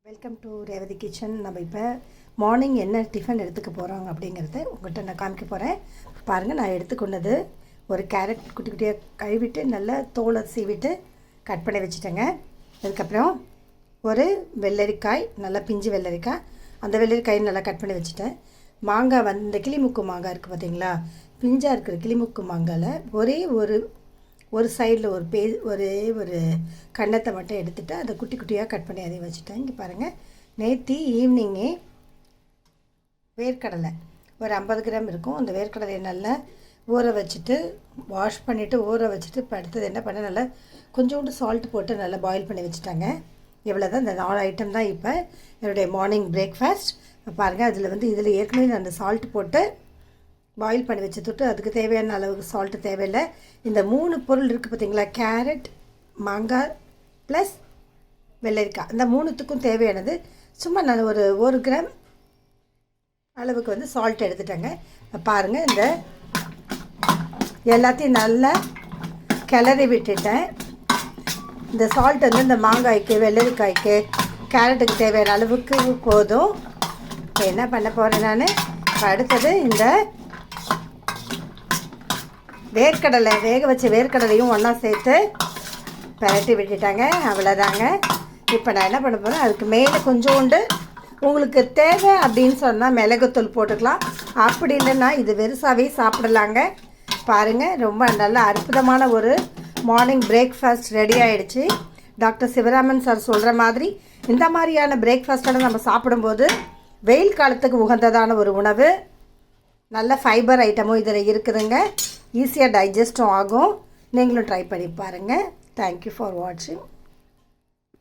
Welcome to Revathi kitchen. நம்ம இப்போ morning என்ன டிஃபன் எடுத்துக்க போகிறோம் அப்படிங்கிறத உங்கள்கிட்ட நான் காமிக்க போகிறேன். பாருங்கள், நான் எடுத்துக்கொண்டது ஒரு கேரட் குட்டி குட்டியாக கழுவிட்டு நல்லா தோலை சீவிட்டு கட் பண்ணி வச்சுட்டேங்க. அதுக்கப்புறம் ஒரு வெள்ளரிக்காய், நல்லா பிஞ்சு வெள்ளரிக்காய், அந்த வெள்ளரிக்காய் நல்லா கட் பண்ணி வச்சுட்டேன். மாங்காய் இந்த கிளிமுக்கு மாங்காய் இருக்குது பார்த்தீங்களா, பிஞ்சாக இருக்கிற கிளிமுக்கு மாங்காயில் ஒரு சைடில் ஒரே ஒரு கன்னத்தை மட்டும் எடுத்துகிட்டு அதை குட்டி குட்டியாக கட் பண்ணி அதையும் வச்சுட்டேன். இங்கே பாருங்கள், நேற்று ஈவினிங்கே வேர்க்கடலை ஒரு 50 கிராம் இருக்கும். அந்த வேர்க்கடலையை நல்லா ஊற வச்சுட்டு வாஷ் பண்ணிவிட்டு ஊற வச்சுட்டு இப்போ அடுத்தது என்ன பண்ண, நல்லா கொஞ்சோண்டு சால்ட் போட்டு நல்லா பாயில் பண்ணி வச்சுட்டாங்க. இவ்வளோ தான், இந்த 4 ஐட்டம் தான் இப்போ என்னுடைய மார்னிங் பிரேக்ஃபாஸ்ட். பாருங்கள், இதில் ஏற்கனவே நான் அந்த சால்ட் போட்டு பாயில் பண்ணி வச்சுட்டு அதுக்கு தேவையான அளவுக்கு சால்ட்டு தேவையில்லை. இந்த 3 பொருள் இருக்குது பார்த்தீங்களா, கேரட், மாங்காய் ப்ளஸ் வெள்ளரிக்காய், இந்த 3த்துக்கும் தேவையானது சும்மா நான் ஒரு கிராம் அளவுக்கு சால்ட் எடுத்துட்டேங்க. பாருங்கள், இந்த எல்லாத்தையும் நல்லா கிளறி விட்டுட்டேன். இந்த சால்ட் இந்த மாங்காய்க்கு, வெள்ளரிக்காய்க்கு, கேரட்டுக்கு தேவையான அளவுக்கு போதும். இப்போ என்ன பண்ண போகிறேன் நான், அடுத்தது இந்த வேர்க்கடலை, வேக வச்ச வேர்க்கடலையும் ஒன்றா சேர்த்து பரட்டி விட்டுட்டாங்க. அவ்வளோதாங்க. இப்போ நான் என்ன பண்ண போகிறேன், அதுக்கு மேலே கொஞ்சோண்டு உங்களுக்கு தேவை அப்படின்னு சொன்னால் மிளகுத்தூள் போட்டுக்கலாம். அப்படி இல்லைன்னா இது வெறுசாவே சாப்பிடலாங்க. பாருங்கள், ரொம்ப நல்ல அற்புதமான ஒரு மார்னிங் பிரேக்ஃபாஸ்ட் ரெடி ஆகிடுச்சு. டாக்டர் சிவராமன் சார் சொல்கிற மாதிரி இந்த மாதிரியான பிரேக்ஃபாஸ்ட்டோட நம்ம சாப்பிடும்போது வெயில் காலத்துக்கு உகந்ததான ஒரு உணவு, நல்ல ஃபைபர் ஐட்டமும் இதில் இருக்குதுங்க. ஈஸியாக டைஜஸ்டும் ஆகும். நீங்களும் ட்ரை பண்ணி பாருங்கள். தேங்க்யூ ஃபார் வாட்சிங்.